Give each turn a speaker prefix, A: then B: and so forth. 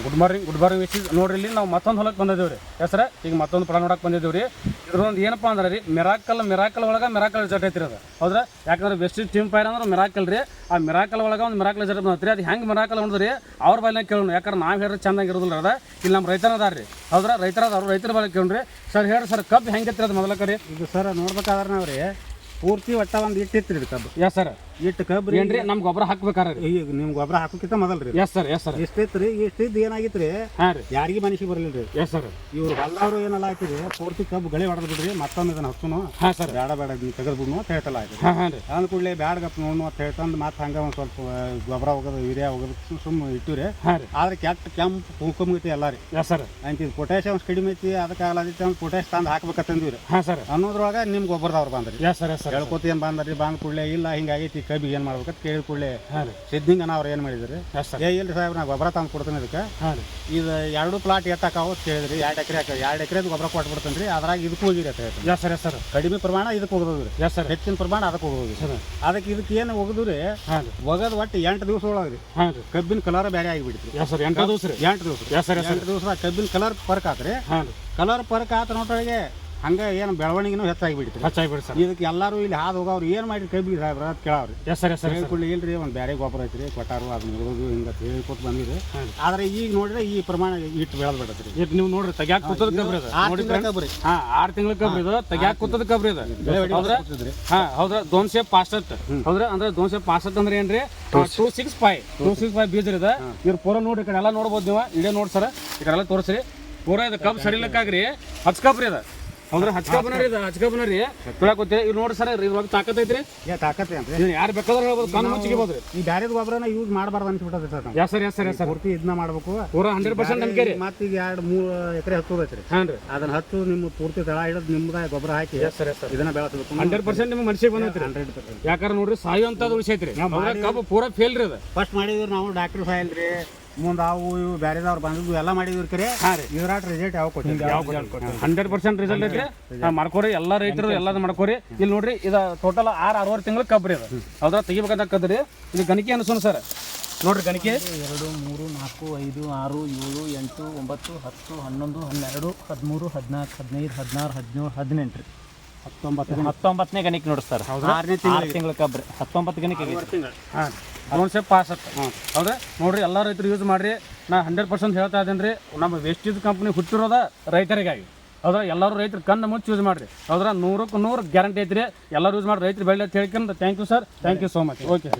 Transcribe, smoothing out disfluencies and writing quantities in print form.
A: Good morning wish ನೋಡ್ರಿ. ಇಲ್ಲಿ ನಾವು ಮತ್ತೊಂದು ಹೊಲಕ್ಕೆ ಬಂದಿದ್ದೀವಿ ರೀ. ಹೆಸರ ಈಗ ಮತ್ತೊಂದು ಪಡ ನೋಡಕ್ಕೆ ಬಂದಿದ್ದೀವಿ ರೀ. ಇದ್ರೊಂದು ಏನಪ್ಪ ಅಂದ್ರೆ ರೀ, ಮಿರಾಕಲ್ ಒಳಗೆ ಮಿರಾಕಲ್ ರಿಸಲ್ಟ್ ಐತಿ ಅದು. ಹೌದ್ರಾ? ಯಾಕಂದ್ರೆ ಬೆಸ್ಟ್ ಟೀಮ್ ಫೈರ್ ಅಂದ್ರೆ ಮಿರಾಕಲ್ ರೀ. ಆ ಮಿರಾಕಲ್ ಒಳಗೆ ಒಂದು ಮಿರಾಕಲ್ ರಿಸಲ್ಟ್ ಬಂದೈತಿ. ಅದು ಹೆಂಗೆ ಮಿರಾಕಲ್ ಅಂದ್ರೆ ಅವ್ರ ಬೈಲ ಕೇಳೋಣ. ಯಾಕಂದ್ರೆ ನಾವು ಹೇಳಿದ್ರೆ ಚೆನ್ನಾಗಿ ಇರೋದಿಲ್ಲ ಅದ. ಇಲ್ಲಿ ನಮ್ಮ ರೈತರ ಅದಾರ ರೀ. ಹೌದ್ರಾ? ರೈತರ ಬೈಲ ಕೇಳ್ರಿ. ಸರ್ ಹೇಳ್ರಿ ಸರ್, ಕಬ್ಬು ಹೆಂಗೆ ಐತ್ರಿ ಅದು ಮೊದಲಕ್ಕೆ ರೀ?
B: ಇದು ಸರ್ ನೋಡ್ಬೇಕಾದ್ರೆ ನಾವು ರೀ ಪೂರ್ತಿ ಒಟ್ಟ ಒಂದು ಇಟ್ಟಿತ್ತು ರೀ ಕಬ್ಬು.
A: Yes sir.
B: ಇಟ್ಟು ಕಬ್ಬು
A: ಏನ್ರಿ ನಮ್ಗೆ ಗೊಬ್ಬರ ಹಾಕ್ಬೇಕಾರ ರೀ?
B: ಈಗ ನಿಮ್ಗೆ ಗೊಬ್ಬರ ಹಾಕೋಕ್ಕಿಂತ ಮೊದಲು ರೀ.
A: Yes sir.
B: ಇಷ್ಟಿತ್ತು ರೀ. ಇಷ್ಟಿದ್ದು ಏನಾಗಿತ್ತು ರೀ,
A: ಹಾಂ ರೀ,
B: ಯಾರಿಗೆ ಮನುಷ್ಯ ಬರಲಿಲ್ಲ ರೀ.
A: Yes sir.
B: ಇವ್ರು ಹೊಲ್ದವ್ರು ಏನೆಲ್ಲ ಹಾಕಿರಿ ಪೂರ್ತಿ ಕಬ್ಬು ಗಳಿ ಹೊಡೆದು ಬಿಡ್ರಿ, ಮತ್ತೊಂದು ಇದನ್ನ ಹಚ್ಚುನು.
A: ಹಾಂ ಸರ್.
B: ಬೇಡ ತೆಗೆದು ಬಿಡ್ನು ಅಂತ ಹೇಳ್ತಲ್ಲ ಆಯ್ತು.
A: ಹಾಂ ರೀ.
B: ಅಂದ ಕೂಡಲೇ ಬ್ಯಾಡ್ಗಪ್ಪ ನೋಡ್ನು ಅಂತ ಹೇಳ್ತಂದು ಮತ್ತೆ ಹಂಗೆ ಒಂದು ಸ್ವಲ್ಪ ಗೊಬ್ಬರ ಹೋಗೋದು ಯೂರಿಯಾ ಹೋಗೋದು ಸುಮ್ಮನೆ ಇಟ್ಟಿವ್ರಿ.
A: ಹಾಂ ರೀ.
B: ಆದ್ರೆ ಕೆಂಪು ಕುಂಕುಮೈತಿ ಎಲ್ಲ ರೀ.
A: Yes sir.
B: ಅಂತಿದ್ದು ಪೊಟ್ಯಾಷಿಯಮ್ ಕಡಿಮೆ ಐತಿ, ಅದಕ್ಕೆ ಆಗಲಾದಿತ್ತು ಅಂತ ಪೊಟ್ಯಾಷ್ ತಂದು ಹಾಕ್ಬೇಕಂತಂದ್ವಿ ರೀ.
A: ಹಾಂ ಸರ್.
B: ಅನ್ನೋದ್ರೊಳಗೆ ನಿಮ್ಮ ಗೊಬ್ಬರದವ್ರು ಬಂದ್ರಿ.
A: Yes sir.
B: ಹೇಳ್ಕೊತ ಏನು ಬಂದ್ರಿ, ಬಂದ ಕೂಡಲೇ ಇಲ್ಲ ಹಿಂಗಾಗೈತಿ ಕಬ್ಬಿಗೆ ಏನು ಮಾಡ್ಬೇಕಂತ ಕೇಳಿದ ಕೂಡಲೇ
A: ಹಾಂ ರೀ,
B: ಸಿದ್ದಿಂಗನ ಅವ್ರು ಏನು ಮಾಡಿದ್ರಿ,
A: ಎಸ್ ಸರ್.
B: ಇಲ್ರಿ ಸಾಹೇಬ್ ನಾ ಗೊಬ್ಬರ ತಂದು ಕೊಡ್ತೀನಿ ಇದಕ್ಕೆ.
A: ಹಾಂ ರೀ.
B: ಇದು 2 ಪ್ಲಾಟ್ ಎತ್ತಾಕಾವು ಅಂತ ಕೇಳಿದ್ರಿ. 2 ಎಕರೆದು ಗೊಬ್ಬರ ಕೊಟ್ಬಿಡ್ತೀನಿ ರೀ, ಅದ್ರಾಗ ಇದಕ್ಕೆ ಹೋಗಿರಿ ಅಂತ ಹೇಳ್ತೀನಿ.
A: Yes sir.
B: ಕಡಿಮೆ ಪ್ರಮಾಣ ಇದಕ್ಕೆ ಹೋಗೋದು ರೀ.
A: Yes sir.
B: ಹೆಚ್ಚಿನ ಪ್ರಮಾಣ ಅದಕ್ಕೆ ಹೋಗೋದು
A: ಸರ್.
B: ಅದಕ್ಕೆ ಇದಕ್ಕೆ ಏನು ಹೋಗುದು ರೀ,
A: ಹಾಂ ರೀ,
B: ಒಗದು ಒಟ್ಟು 8 ದಿವಸ ಒಳಗೆ ರೀ
A: ಹಾಂ ರೀ,
B: ಕಬ್ಬಿನ ಕಲರ್ ಬೇರೆ ಆಗಿಬಿಡ್ತು.
A: Yes sir. 8 ದಿವಸ ರೀ.
B: 8 ದಿವಸ.
A: Yes sir.
B: 8 ದಿವಸ ಕಬ್ಬಿನ ಕಲರ್ ಫರ್ಕ್ ಆತ್ರಿ.
A: ಹಾಂ ರೀ.
B: ಕಲರ್ ಫರ್ಕ್ ಆತ ನೋಡ್ರಿಗೆ ಹಂಗೆ ಏನು ಬೆಳವಣಿಗೆನೂ ಹೆಚ್ಚಾಗಿಬಿಡ್ತು.
A: ಹಚ್ಚಾಗ್ಬಿಡಿ ಸರ್.
B: ಇದಕ್ಕೆ ಎಲ್ಲರೂ ಇಲ್ಲಿ ಹಾದು ಹೋಗೋರು ಏನು ಮಾಡಿರಿ ಕಬ್ಬಿಗೆ ಸಾಹೇಬ್ರ ಅಂತ ಕೇಳವ್ರಿ.
A: Yes sir. Yes sir.
B: ಹೇಳ್ಕೊಳ್ಳಿ ಇಲ್ರಿ ಒಂದು ಬೇರೆ ಗೊಬ್ಬರ ಐತ್ರಿ ಕೊಟ್ಟಾರು ಅದನ್ನ ಮುಗಿದು ಹಿಂಗೆ ಹೇಳ್ಕೊತ ಬಂದಿರಿ.
A: ಹಾಂ.
B: ಆದ್ರೆ ಈಗ ನೋಡ್ರಿ ಈ ಪ್ರಮಾಣ ಇಟ್ಟು ಬೆಳೆದ್ ಬಿಡತ್ರಿ.
A: ಈಗ ನೀವು ನೋಡ್ರಿ ತೆಗ್ಯಾಕ ಕೂತದ ಕಬ್ರಿ ಅದು. ನೋಡಿ
B: ಕಬ್ರಿ.
A: ಹಾಂ, 6 ತಿಂಗಳ ಕಬ್ರಿ ಇದು. ತೆಗ್ಯಾಕ ಕೂತದ ಕಬ್ರಿ ಇದು. ಹೌದ್ರಾ? ಹಾಂ ಹೌದ್ರಾ. 265 ಹೌದ್ರಾ? ಅಂದ್ರೆ 265 ಅಂದ್ರೆ ಏನ್ರಿ, 265 ಬೀಜ ಇದೆ. ಇವ್ರು ಪೂರ ನೋಡ್ರಿ, ಈ ಕಡೆ ಎಲ್ಲ ನೋಡ್ಬೋದು ನೀವು. ಇಡೇ ನೋಡಿ ಸರ್, ಈ ಕಡೆ ಎಲ್ಲ ತೋರಿಸ್ರಿ. ಪೂರ ಇದು ಕಬ್ಬು ಸಡಿಲಕ್ಕಾಗ್ರಿ ಹಚ್ಕಬ್ರಿ ಅದ. ಅಂದ್ರೆ ಹಚ್ಕಬ್ಬನ ರೀ ಬೆಳಕೋತೀರಿ. ಇವ್ರು ನೋಡಿ ಸರ್, ಇದ್ರೊಳಗೆ ತಾಕತ್ ಐತ್ರಿ.
B: ತಾಕತ್ತೆ ಅಂತ
A: ಯಾರು ಬೇಕಾದ್ರೂ ಹೇಳ್ಬೋದು, ಕಣ್ಣು ಮುಚ್ಚಿಗೆಬೋದ್ರಿ.
B: ಈ ಬ್ಯಾರೆ ಗೊಬ್ಬರನ ಯೂಸ್ ಮಾಡಬಾರ್ದು ಅನ್ಸ್ಬಿಟ್ಟದೆ sir.
A: Yes sir. Yes sir. Yes sir.
B: ಪೂರ್ತಿ ಇದನ್ನ ಮಾಡ್ಬೇಕು.
A: ಪೂರ 100% ನಂಬಿಕೆ ರೀ.
B: ಮತ್ತೆ ಈಗ 2-3 ಎಕರೆ ಹಚ್ಚೋದೈತ್ರಿ.
A: ಹಾಂ ರೀ.
B: ಅದನ್ನ ಹಚ್ಚು ನಿಮ್ಮ ಪೂರ್ತಿ ತಳ ಹಿಡಿದು ನಿಮ್ದ ಗೊಬ್ಬರ ಹಾಕಿ
A: ಎಸ್ ಸರ್. Yes sir.
B: ಇದನ್ನ ಬೆಳೆಸಬೇಕು.
A: 100% ನಿಮ್ಮ ಮನುಷ್ಯಗೆ ಬಂದೈತ್ರಿ.
B: 100%.
A: ಯಾಕಂದ್ರೆ ನೋಡ್ರಿ ಸಾಯುವಂಥದ್ದು ಉಳಿಸೈತ್ರಿ. ಕಬ್ಬು ಪೂರ ಫೇಲ್ ರೀ ಅದು.
B: ಫಸ್ಟ್ ಮಾಡಿದ್ರು ನಾವು ಡಾಕ್ಟರ್ ಸಾಯಿಲ್ ರೀ, ಮುಂದೆ ಅವು ಇವು ಬೇರೆದವ್ರು ಬಂದಿದ್ವು ಎಲ್ಲ ಮಾಡಿದ್ವಿ ಕರೆ.
A: ಹಾಂ ರೀ.
B: ಇದ್ರಾಟ ರಿಸಲ್ಟ್ ಯಾವ ಕೊಟ್ಟಿದ್ವಿ?
A: 100% ರಿಸಲ್ಟ್ ಐತ್ರಿ. ಮಾಡ್ಕೋರಿ, ಎಲ್ಲ ರೈತರು ಎಲ್ಲದು ಮಾಡ್ಕೋರಿ. ಇಲ್ಲಿ ನೋಡ್ರಿ, ಇದು ಟೋಟಲ್ 6-6 ತಿಂಗಳು ಕಬ್ರಿ ಅದು. ಹೌದಾ? ತೆಗಿಬೇಕಂತ ಕದ್ರಿ. ಇದು ಗಣಿಕೆ ಅನ್ಸೋಣ ಸರ್. ನೋಡ್ರಿ ಗಣಿಕೆ
C: 2 3 4 5 6 7 8 9 10 11 12 13 14 15 16 17 18 ರೀ. 19ನೇ ಗಣಿಕೆ ನೋಡಿ ಸರ್. 6 ತಿಂಗಳ ಕಬ್ರಿ 19 ಗಣಿಕೆ.
A: ಹಾಂ, 265. ಹೌದಾ? ನೋಡ್ರಿ, ಎಲ್ಲ ರೈತರು ಯೂಸ್ ಮಾಡ್ರಿ. ನಾ 100% ಹೇಳ್ತಾ ಇದ್ದೇನೆ ರೀ. ನಮ್ಮ ವೆಸ್ಟೀಸ್ ಕಂಪ್ನಿ ಹುಟ್ಟಿರೋದ ರೈತರಿಗಾಗಿ. ಹೌದಾ? ಎಲ್ಲರೂ ರೈತರು ಕಣ್ಣು ಮುಚ್ಚಿ ಯೂಸ್ ಮಾಡ್ರಿ. ಹೌದ್ರಾ? 100ಕ್ಕೆ 100 ಗ್ಯಾರಂಟಿ ಐತ್ರಿ. ಎಲ್ಲರೂ ಯೂಸ್ ಮಾಡಿ ರೈತರು ಬೆಳೆ ಅಂತ ಹೇಳ್ಕೊಂಡು. Thank you sir. Thank you so much. Okay.